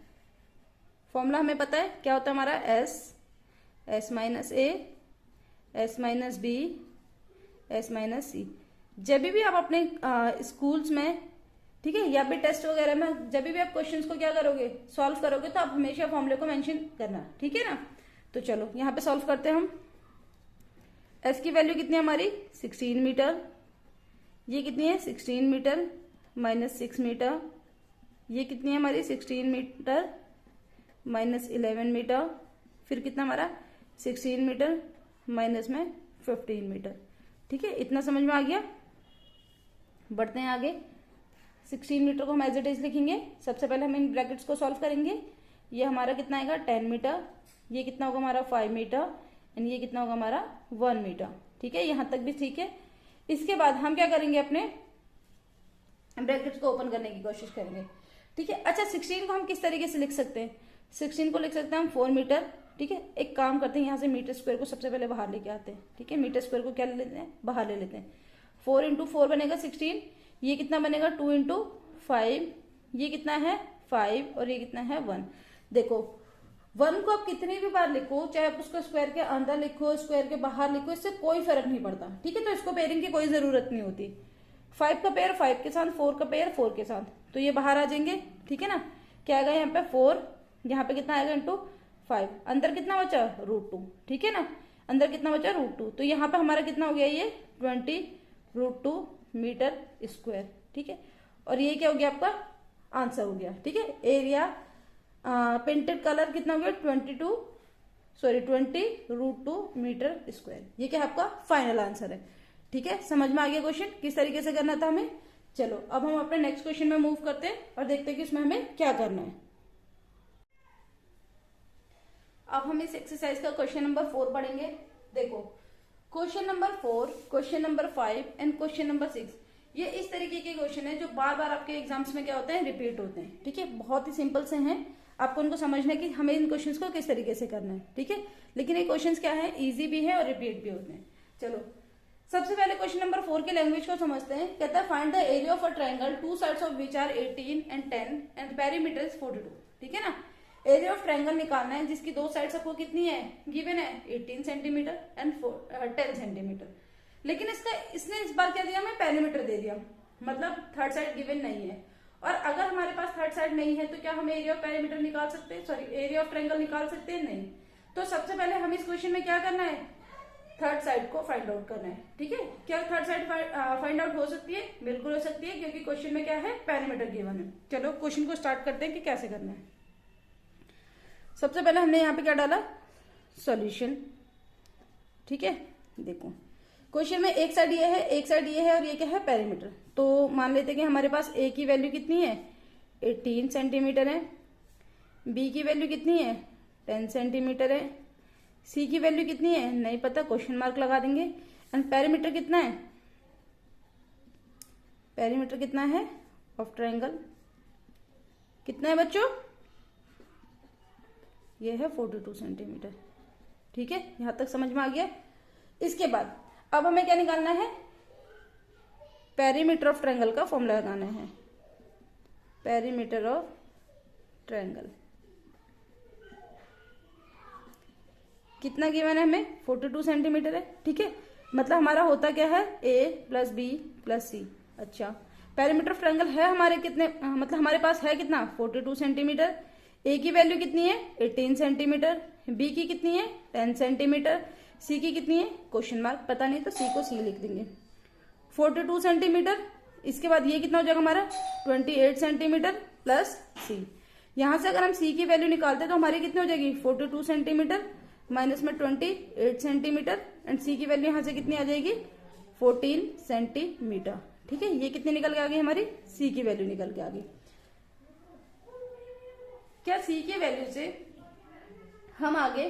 फॉर्मूला हमें पता है क्या होता है हमारा, S minus A, S minus B, S minus C. जब भी आप अपने स्कूल्स में, ठीक है, या फिर टेस्ट वगैरह में जब भी आप क्वेश्चंस को क्या करोगे, सॉल्व करोगे, तो आप हमेशा फॉर्मूले को मेंशन करना, ठीक है ना। तो चलो यहाँ पे सॉल्व करते हैं हम। एस की वैल्यू कितनी है हमारी 16 मीटर, ये कितनी है 16 मीटर माइनस 6 मीटर, ये कितनी है हमारी 16 मीटर माइनस 11 मीटर, फिर कितना हमारा 16 मीटर माइनस में 15 मीटर। ठीक है, इतना समझ में आ गया। बढ़ते हैं आगे। 16 मीटर को हम एज इट इज लिखेंगे। सबसे पहले हम इन ब्रैकेट्स को सॉल्व करेंगे। ये हमारा कितना आएगा 10 मीटर, ये कितना होगा हमारा 5 मीटर एंड ये कितना होगा हमारा 1 मीटर। ठीक है, यहां तक भी ठीक है। इसके बाद हम क्या करेंगे, अपने ब्रैकेट्स को ओपन करने की कोशिश करेंगे, ठीक है। अच्छा 16 को हम किस तरीके से लिख सकते हैं, 16 को लिख सकते हैं हम 4 मीटर, ठीक है। एक काम करते हैं, यहाँ से मीटर स्क्वायर को सबसे पहले बाहर लेके आते हैं, ठीक है। मीटर स्क्वायर को क्या ले लेते हैं, बाहर ले लेते हैं। 4 इंटू 4 बनेगा 16, ये कितना बनेगा 2 इंटू 5, ये कितना है 5 और ये कितना है 1। देखो 1 को आप कितनी भी बार लिखो, चाहे आप उसको स्क्वायर के अंदर लिखो, स्क्वायर के बाहर लिखो, इससे कोई फर्क नहीं पड़ता, ठीक है। तो इसको पेयरिंग की कोई जरूरत नहीं होती। 5 का पेयर 5 के साथ, 4 का पेयर 4 के साथ, तो ये बाहर आ जाएंगे, ठीक है ना। क्या आएगा यहाँ पे 4, यहाँ पे कितना आएगा इंटू 5, अंदर कितना बचा √2, ठीक है ना। अंदर कितना बचा √2, तो यहाँ पे हमारा कितना हो गया ये 20 √2 मीटर स्क्वायर, ठीक है। और ये क्या हो गया आपका आंसर हो गया, ठीक है। एरिया पेंटेड कलर कितना हो गया 20 √2 मीटर स्क्वायर, ये क्या आपका फाइनल आंसर है, ठीक है। समझ में आ गया क्वेश्चन किस तरीके से करना था हमें। चलो अब हम अपने नेक्स्ट क्वेश्चन में मूव करते हैं और देखते हैं कि इसमें हमें क्या करना है। अब हम इस एक्सरसाइज का क्वेश्चन नंबर 4 पढ़ेंगे। देखो question number 4, question number 5 and question number 6, ये इस तरीके के क्वेश्चन है जो बार बार आपके एग्जाम्स में क्या होते हैं, रिपीट होते हैं, ठीक है। बहुत ही सिंपल से हैं, आपको उनको समझना है कि हमें इन क्वेश्चंस को किस तरीके से करना है, ठीक है। लेकिन ये क्वेश्चंस क्या है, इजी भी है और रिपीट भी होते हैं। चलो सबसे पहले क्वेश्चन नंबर 4 की लैंग्वेज को समझते हैं। कहता है find the area of a triangle, two sides of which are 18 and 10 and perimeter is 42, ठीक है ना। एरिया ऑफ ट्रायंगल निकालना है जिसकी दो साइड्स आपको कितनी है, गिवन है 18 सेंटीमीटर एंड 10 सेंटीमीटर। लेकिन इसने इस बार क्या दिया, हमें पेरीमीटर दे दिया, मतलब थर्ड साइड गिवन नहीं है। और अगर हमारे पास थर्ड साइड नहीं है तो क्या हम एरिया ऑफ पेरीमीटर निकाल सकते हैं, सॉरी एरिया ऑफ ट्रायंगल निकाल सकते हैं, नहीं। तो सबसे पहले हम इस क्वेश्चन में क्या करना है, थर्ड साइड को फाइंड आउट करना है, ठीक है। क्या थर्ड साइड फाइंड आउट हो सकती है, बिल्कुल हो सकती है, क्योंकि क्वेश्चन में क्या है, पेरीमीटर गिवन है। चलो क्वेश्चन को स्टार्ट करते हैं कि कैसे करना है। सबसे पहले हमने यहाँ पे क्या डाला, सॉल्यूशन, ठीक है। देखो क्वेश्चन में एक साइड ये है, एक साइड ये है और ये क्या है, पेरीमीटर। तो मान लेते हैं कि हमारे पास ए की वैल्यू कितनी है, 18 सेंटीमीटर है, बी की वैल्यू कितनी है, 10 सेंटीमीटर है, सी की वैल्यू कितनी है नहीं पता, क्वेश्चन मार्क लगा देंगे। एंड पेरीमीटर कितना है, पेरीमीटर कितना है ऑफ ट्रायंगल, कितना है बच्चों, ये है 42 सेंटीमीटर, ठीक है। यहां तक समझ में आ गया। इसके बाद अब हमें क्या निकालना है, पेरीमीटर ऑफ ट्रायंगल का फॉर्मूला लगाना है। पेरीमीटर ऑफ ट्रायंगल कितना गिवन है हमें, 42 सेंटीमीटर है, ठीक है। मतलब हमारा होता क्या है, a प्लस बी प्लस सी। अच्छा पेरीमीटर ऑफ ट्रायंगल है हमारे कितने, मतलब हमारे पास है कितना 42 सेंटीमीटर। ए की वैल्यू कितनी है 18 सेंटीमीटर, बी की कितनी है 10 सेंटीमीटर, सी की कितनी है क्वेश्चन मार्क पता नहीं, तो सी को सी लिख देंगे 42 सेंटीमीटर। इसके बाद ये कितना हो जाएगा हमारा 28 सेंटीमीटर प्लस सी। यहां से अगर हम सी की वैल्यू निकालते तो हमारी कितनी हो जाएगी 42 सेंटीमीटर माइनस में 28 सेंटीमीटर एंड सी की वैल्यू यहां से कितनी आ जाएगी 14 सेंटीमीटर, ठीक है। ये कितनी निकल के आ गई हमारी, सी की वैल्यू निकल के आ गई। क्या सी की वैल्यू से हम आगे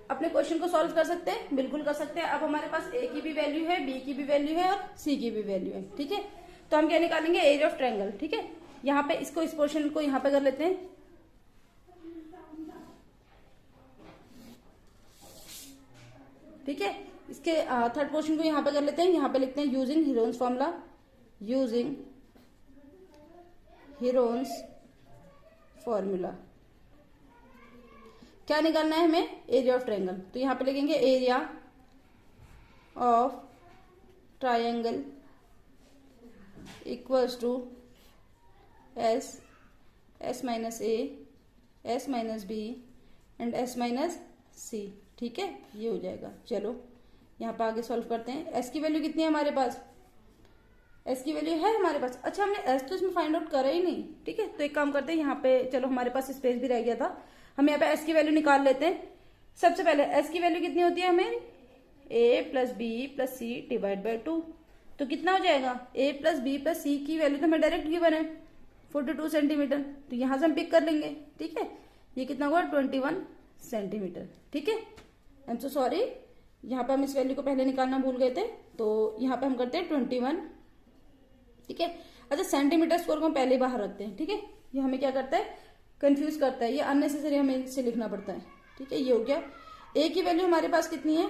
अपने क्वेश्चन को सॉल्व कर सकते हैं, बिल्कुल कर सकते हैं। अब हमारे पास ए की भी वैल्यू है, बी की भी वैल्यू है और सी की भी वैल्यू है, ठीक है। तो हम क्या निकालेंगे, एरिया ऑफ ट्रायंगल, ठीक है। यहाँ पे इसको, इस पोर्शन को यहाँ पे कर लेते हैं, ठीक है। इसके थर्ड पोर्शन को यहाँ पे कर लेते हैं, यहाँ पे लिखते हैं using Heron's formula, using Heron's formula. क्या निकालना है हमें, एरिया ऑफ ट्रायंगल। तो यहाँ पे लिखेंगे area of triangle equals to S minus A, S minus B and S minus C, ठीक है। ये हो जाएगा। चलो यहाँ पे आगे सॉल्व करते हैं। एस की वैल्यू कितनी है हमारे पास, एस की वैल्यू है हमारे पास। अच्छा हमने एस तो इसमें फाइंड आउट करा ही नहीं, ठीक है। तो एक काम करते हैं, यहाँ पे चलो हमारे पास स्पेस भी रह गया था, हम यहाँ पे एस की वैल्यू निकाल लेते हैं। सबसे पहले एस की वैल्यू कितनी होती है हमें, A plus B plus C divide by 2। तो कितना हो जाएगा, A plus B plus C की वैल्यू तो हमें डायरेक्ट गिवन है 42 सेंटीमीटर, तो यहां से हम पिक कर लेंगे, ठीक है। ये कितना हुआ 21 सेंटीमीटर, ठीक है। आई एम सो सॉरी, यहाँ पे हम इस वैल्यू को पहले निकालना भूल गए थे, तो यहाँ पे हम करते हैं 21, ठीक है। अच्छा, सेंटीमीटर स्क्वायर को हम पहले बाहर रखते हैं, ठीक है। ये हमें क्या करता है, कंफ्यूज करता है, ये अननेसेसरी हमें इसे लिखना पड़ता है, ठीक है। ये हो गया। ए की वैल्यू हमारे पास कितनी है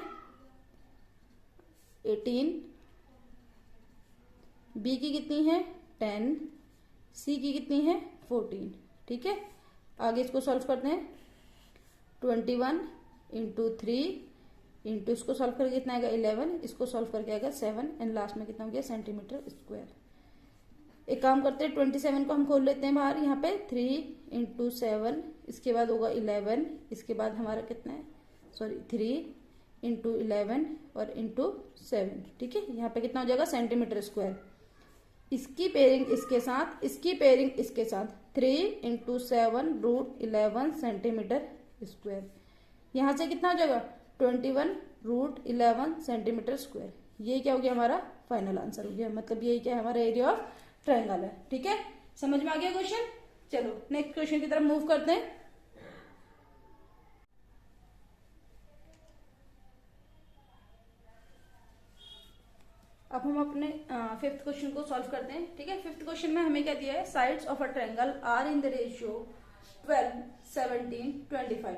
18, बी की कितनी है 10, सी की कितनी है 14, ठीक है। आगे इसको सॉल्व करते हैं। 21 इंटू 3 इंटू इसको सॉल्व करके कितना आएगा 11, इसको सॉल्व करके आएगा 7 एंड लास्ट में कितना हो गया सेंटीमीटर स्क्वायर। एक काम करते हैं 27 को हम खोल लेते हैं बाहर, यहाँ पे 3 इंटू 7, इसके बाद होगा 11, इसके बाद हमारा कितना है 3 इंटू 11 और इंटू 7, ठीक है। यहाँ पे कितना हो जाएगा सेंटीमीटर स्क्वायर। इसकी पेयरिंग इसके साथ, इसकी पेयरिंग इसके साथ 3 इंटू 7 रूट 11 सेंटीमीटर स्क्वायर। यहाँ से कितना हो जाएगा 21 रूट 11 सेंटीमीटर स्क्वायर। ये क्या हो गया हमारा फाइनल आंसर हो गया, मतलब यही क्या है हमारा एरिया ऑफ ट्रायंगल है, ठीक है। समझ में आ गया क्वेश्चन। चलो नेक्स्ट क्वेश्चन की तरफ मूव करते हैं। अब हम अपने फिफ्थ क्वेश्चन को सॉल्व करते हैं, ठीक है। फिफ्थ क्वेश्चन में हमें क्या दिया है, sides of a triangle are in the ratio 12, 17, 25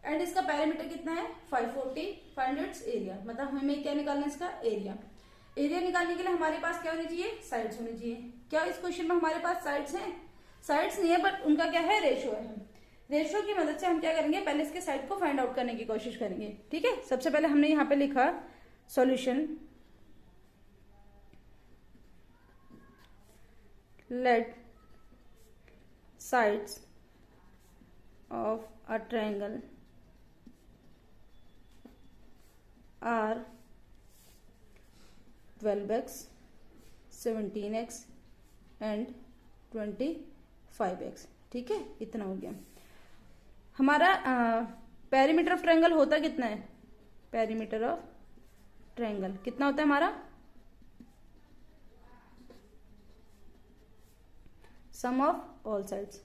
and इसका पैरामीटर कितना है 540, फाइंड इट्स एरिया। मतलब हमें क्या निकालना है इसका एरिया। एरिया निकालने के लिए हमारे पास क्या होनी चाहिए, साइड्स होनी चाहिए। क्या इस क्वेश्चन में हमारे पास साइड्स हैं, साइड्स नहीं है, बट उनका क्या है रेशियो है। रेशियो की मदद से हम क्या करेंगे, पहले इसके साइड को फाइंड आउट करने की कोशिश करेंगे, ठीक है। सबसे पहले हमने यहाँ पे लिखा solution, let sides of a triangle are 12x, 17x and 25x, ठीक है। इतना हो गया हमारा। पेरीमीटर ऑफ ट्रायंगल होता कितना है, पेरीमीटर ऑफ ट्रायंगल कितना होता है हमारा, sum of all sides,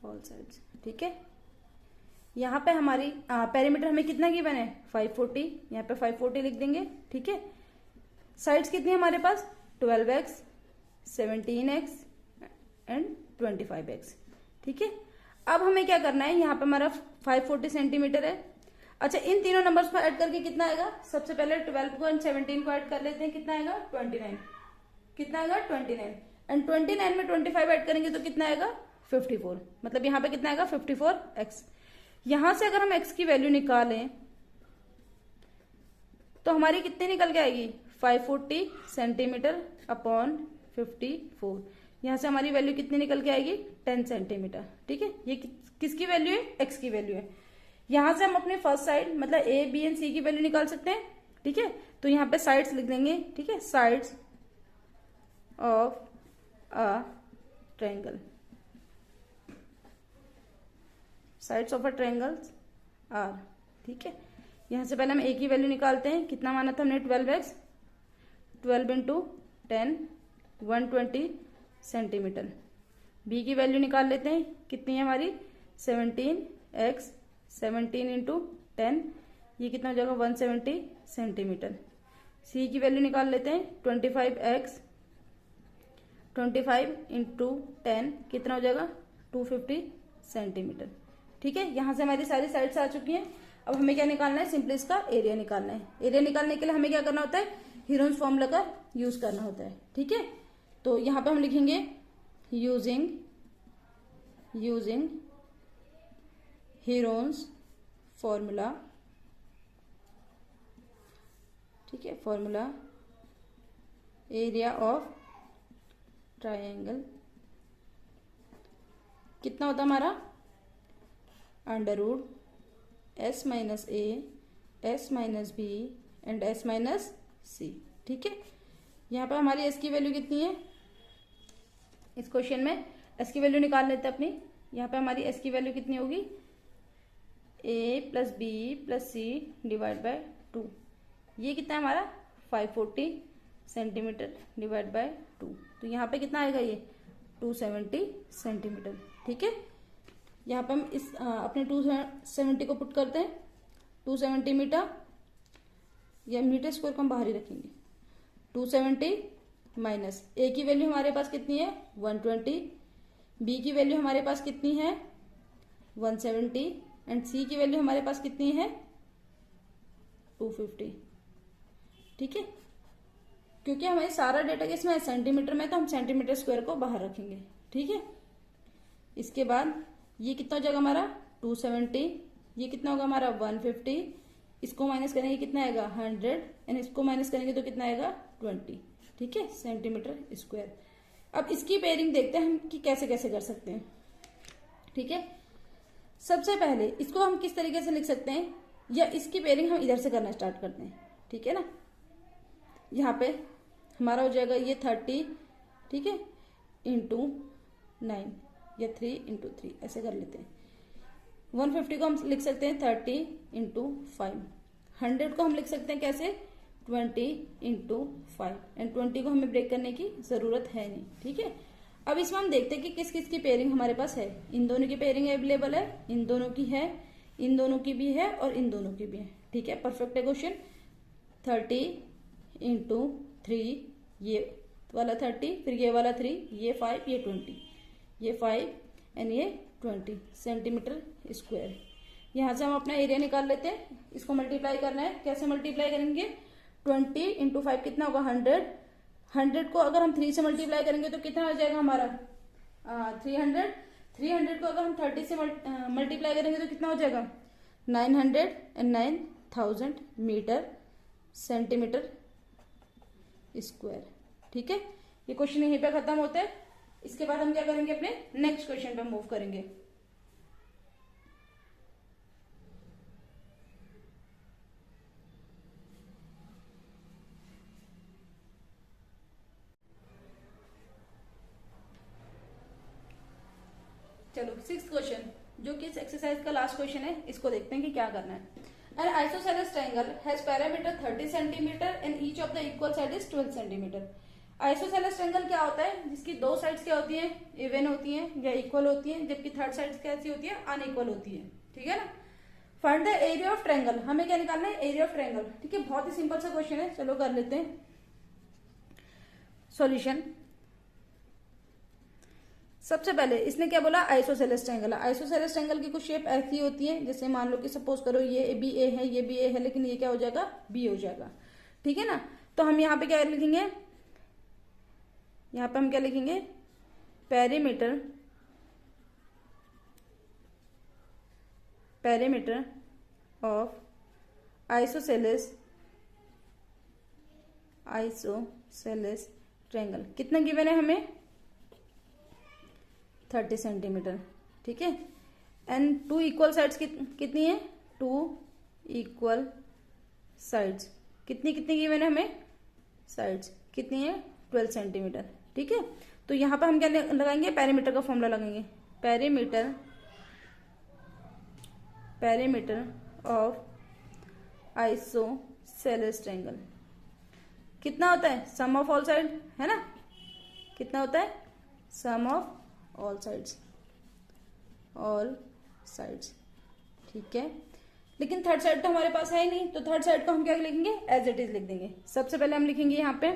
all sides, ठीक है। यहाँ पे हमारी पेरीमीटर हमें कितना गिवन है 540, यहाँ पे 540 लिख देंगे, ठीक है। साइड्स कितनी है हमारे पास 12x, 17x एंड 25x, ठीक है। अब हमें क्या करना है, यहाँ पे हमारा 540 सेंटीमीटर है। अच्छा, इन तीनों नंबर्स को ऐड करके कितना आएगा, सबसे पहले 12 को एंड 17 को ऐड कर लेते हैं, कितना आएगा 29, कितना आएगा 29 एंड 29 में 25 ऐड करेंगे तो कितना आएगा 54, मतलब यहाँ पे कितना आएगा 54x। यहां से अगर हम x की वैल्यू निकालें तो हमारी कितनी निकल के आएगी 540 सेंटीमीटर अपॉन 54। यहां से हमारी वैल्यू कितनी निकल के आएगी 10 सेंटीमीटर, ठीक है। ये किसकी वैल्यू है, x की वैल्यू है। यहां से हम अपने फर्स्ट साइड मतलब a, b एंड c की वैल्यू निकाल सकते हैं, ठीक है। तो यहाँ पे साइड्स लिख देंगे, ठीक है, sides of a triangle, sides of a triangles are, ठीक है। यहां से पहले हम ए की वैल्यू निकालते हैं, कितना माना था हमने 12x, 12 इंटू 10 120 सेंटीमीटर। बी की वैल्यू निकाल लेते हैं, कितनी है हमारी 17x, 17 इंटू 10, ये कितना हो जाएगा 170 सेंटीमीटर। सी की वैल्यू निकाल लेते हैं 25x, 25 इंटू 10 कितना हो जाएगा 250 सेंटीमीटर, ठीक है। यहां से हमारी सारी साइड्स आ चुकी हैं। अब हमें क्या निकालना है, सिंपली इसका एरिया निकालना है। एरिया निकालने के लिए हमें क्या करना होता है, हीरोन्स फॉर्मूला का यूज करना होता है, ठीक है। तो यहां पे हम लिखेंगे यूजिंग हीरोन्स फॉर्मूला, ठीक है, फॉर्मूला एरिया ऑफ ट्रायंगल कितना होता है हमारा under root s minus A, s minus B and s minus C, ठीक है। यहाँ पे हमारी s की वैल्यू कितनी है, इस क्वेश्चन में s की वैल्यू निकाल लेते हैं अपनी। यहाँ पे हमारी s की वैल्यू कितनी होगी a plus B plus C divide by 2, ये कितना है हमारा 540 सेंटीमीटर डिवाइड बाय 2, तो यहाँ पे कितना आएगा ये 270 सेंटीमीटर, ठीक है। यहाँ पे हम इस अपने 270 को पुट करते हैं, 270 मीटर, या मीटर स्क्वायर को हम बाहर ही रखेंगे, 270 माइनस ए की वैल्यू हमारे पास कितनी है 120, बी की वैल्यू हमारे पास कितनी है 170 एंड सी की वैल्यू हमारे पास कितनी है 250। ठीक है, क्योंकि हमें सारा डेटा किसमें है सेंटीमीटर में, तो हम सेंटीमीटर स्क्वायर को बाहर रखेंगे। ठीक है, इसके बाद ये कितना हो जाएगा हमारा 270, ये कितना होगा हमारा 150, इसको माइनस करेंगे कितना आएगा 100 एंड इसको माइनस करेंगे तो कितना आएगा 20। ठीक है, सेंटीमीटर स्क्वायर। अब इसकी पेयरिंग देखते हैं हम कि कैसे कैसे कर सकते हैं। ठीक है, सबसे पहले इसको हम किस तरीके से लिख सकते हैं, या इसकी पेयरिंग हम इधर से करना स्टार्ट करते हैं। ठीक है ना, यहाँ पे हमारा हो जाएगा ये 30, ठीक है, इंटू 9 या 3 इंटू 3 ऐसे कर लेते हैं। 150 को हम लिख सकते हैं 30 इंटू 5, 100 को हम लिख सकते हैं कैसे 20 इंटू 5 एंड 20 को हमें ब्रेक करने की जरूरत है नहीं। ठीक है, अब इसमें हम देखते हैं कि किस किस की पेयरिंग हमारे पास है। इन दोनों की पेयरिंग अवेलेबल है, इन दोनों की है, इन दोनों की भी है और इन दोनों की भी है। ठीक है, परफेक्ट है क्वेश्चन। 30 इंटू 3, ये वाला 30, फिर ये वाला 3, ये 5, ये 20, ये 5 एंड ये 20 सेंटीमीटर स्क्वायर। यहाँ से हम अपना एरिया निकाल लेते हैं। इसको मल्टीप्लाई करना है, कैसे मल्टीप्लाई करेंगे 20 इंटू 5 कितना होगा 100, 100 को अगर हम 3 से मल्टीप्लाई करेंगे तो कितना हो जाएगा हमारा 300, 300 को अगर हम 30 से मल्टीप्लाई करेंगे तो कितना हो जाएगा 909,000 मीटर सेंटीमीटर स्क्वायर। ठीक है, ये क्वेश्चन यहीं पे खत्म होता है। इसके बाद हम क्या करेंगे, अपने नेक्स्ट क्वेश्चन पे मूव करेंगे। चलो 6th क्वेश्चन, जो कि इस एक्सरसाइज का लास्ट क्वेश्चन है, इसको देखते हैं कि क्या करना है। An isosceles triangle has perimeter 30 centimeter and each of the equal side is 12 centimeter. Isosceles triangle क्या होता है, जिसकी दो साइड्स क्या होती हैं इवन होती हैं या इक्वल होती हैं, जबकि थर्ड साइड कैसी होती है अनइक्वल होती है। ठीक है ना, find the area of triangle, हमें क्या निकालना है एरिया ऑफ ट्रायंगल। ठीक है, बहुत ही सिंपल सा क्वेश्चन है, चलो कर लेते हैं सॉल्यूशन। सबसे पहले इसने क्या बोला आइसोसेलेस ट्रायंगल। आइसोसेलेस ट्रायंगल की कुछ शेप ऐसी होती है, जैसे मान लो कि सपोज करो ये भी ए है, ये भी ए है, लेकिन ये क्या हो जाएगा बी हो जाएगा। ठीक है ना, तो हम यहाँ पे क्या लिखेंगे, यहाँ पे हम क्या लिखेंगे पेरीमीटर ऑफ आइसोसेलेस ट्रायंगल कितना गिवन है हमें 30 सेंटीमीटर। ठीक है, एंड 2 इक्वल साइड्स कितनी है 2 इक्वल साइड्स, कितनी कितनी गिवन है हमें साइड्स कितनी है 12 सेंटीमीटर। ठीक है, तो यहाँ पर हम क्या लगाएंगे पेरीमीटर का फॉर्मूला लगाएंगे, पेरीमीटर ऑफ आइसोसेलेस ट्रायंगल कितना होता है सम ऑफ ऑल साइड, है ना, कितना होता है सम ऑफ ऑल साइड्स। ठीक है, लेकिन थर्ड साइड तो हमारे पास है ही नहीं, तो थर्ड साइड को हम क्या लिखेंगे एज इट इज लिख देंगे। सबसे पहले हम लिखेंगे यहाँ पे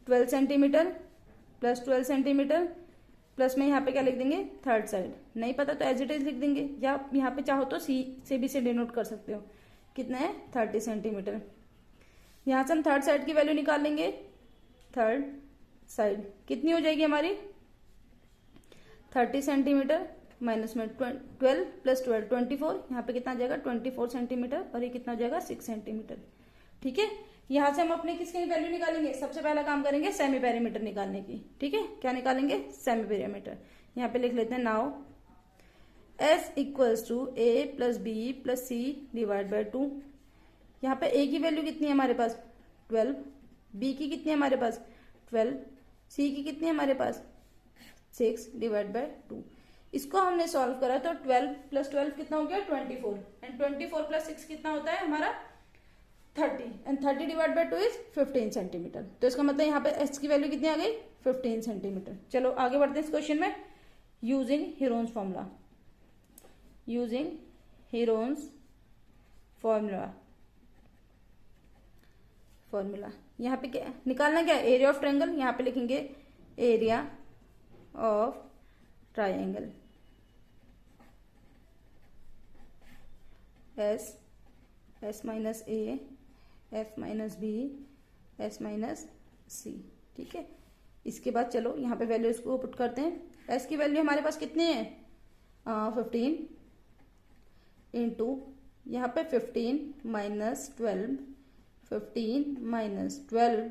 12 सेंटीमीटर प्लस 12 सेंटीमीटर प्लस में यहाँ पे क्या लिख देंगे थर्ड साइड, नहीं पता तो एज इट इज लिख देंगे, या यहाँ पे चाहो तो सी से भी से डिनोट कर सकते हो। कितना है 30 सेंटीमीटर। यहाँ से हम थर्ड साइड की वैल्यू निकाल लेंगे, थर्ड साइड कितनी हो जाएगी हमारी 30 सेंटीमीटर माइनस में 12 प्लस 12 24, यहाँ पे कितना आ जाएगा 24 सेंटीमीटर और ये कितना हो जाएगा 6 सेंटीमीटर। ठीक है, यहाँ से हम अपने किसकी वैल्यू निकालेंगे, सबसे पहला काम करेंगे सेमी पेरीमीटर निकालने की। ठीक है, क्या निकालेंगे सेमी पेरीमीटर। यहाँ पे लिख लेते हैं now S equals to a plus B plus C divide by 2। यहाँ पे ए की वैल्यू कितनी है हमारे पास 12, बी की कितनी है हमारे पास 12, सी की कितनी है हमारे पास 6 डिवाइड बाई 2। इसको हमने सॉल्व करा तो 12 प्लस 12 कितना हो गया 24 एंड 24 प्लस 6 कितना होता है हमारा 30 and 30 divide by 2 is 15 centimetre. तो इसका मतलब यहाँ पे एस की वैल्यू कितनी आ गई 15 सेंटीमीटर। चलो आगे बढ़ते हैं इस क्वेश्चन में। यूजिंग हीरोन्स फॉर्मूला यहाँ पे क्या निकालना, क्या एरिया ऑफ ट्रायंगल, यहाँ पे लिखेंगे area of triangle S minus A, F minus B, S minus C. ठीक है, इसके बाद चलो यहाँ पे वैल्यूज को पुट करते हैं। एस की वैल्यू हमारे पास कितनी है 15 इंटू यहाँ पे 15 माइनस 12, 15 माइनस 12,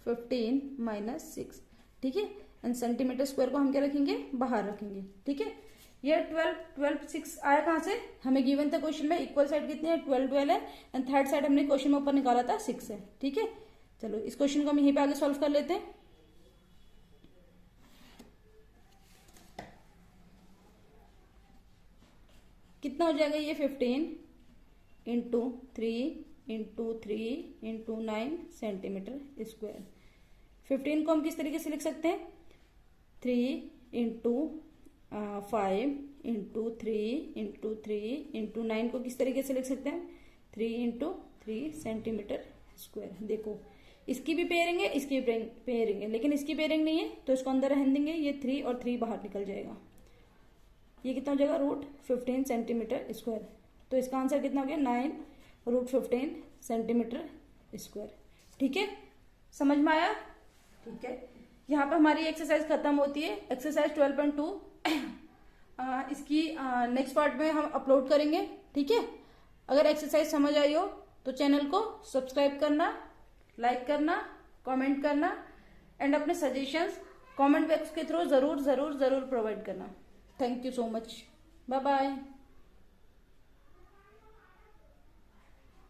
15 माइनस 6। ठीक है, एंड सेंटीमीटर स्क्वायर को हम क्या रखेंगे, बाहर रखेंगे। ठीक है, ये 12 6 आया कहाँ से, हमें गिवन था क्वेश्चन में इक्वल साइड कितनी है 12 है, एंड थर्ड साइड हमने क्वेश्चन में ऊपर निकाला था 6 है। ठीक है, चलो इस क्वेश्चन को हम यहीं पे आगे सॉल्व कर लेते हैं। कितना हो जाएगा ये 15 into 3 into 3 into 9 centimetre square. 15 को हम किस तरीके से लिख सकते हैं, 3 इंटू 5 इंटू 3 इंटू 3 इंटू 9 को किस तरीके से लिख सकते हैं, 3 इंटू 3 सेंटीमीटर स्क्वायर। देखो इसकी भी पेयरिंग है, इसकी भी पेयरिंग है, लेकिन इसकी पेयरिंग नहीं है तो इसको अंदर रहने देंगे, ये 3 और 3 बाहर निकल जाएगा। ये कितना हो जाएगा √15 सेंटीमीटर स्क्वायर। तो इसका आंसर कितना हो गया 9 √15 सेंटीमीटर स्क्वायर। ठीक है, समझ में आया। ठीक है, यहाँ पर हमारी एक्सरसाइज खत्म होती है, एक्सरसाइज 12.2 इसकी नेक्स्ट पार्ट में हम अपलोड करेंगे। ठीक है, अगर एक्सरसाइज समझ आई हो तो चैनल को सब्सक्राइब करना, लाइक करना, कमेंट करना एंड अपने सजेशंस कमेंट बॉक्स के थ्रू जरूर जरूर जरूर प्रोवाइड करना। Thank you so much, bye bye.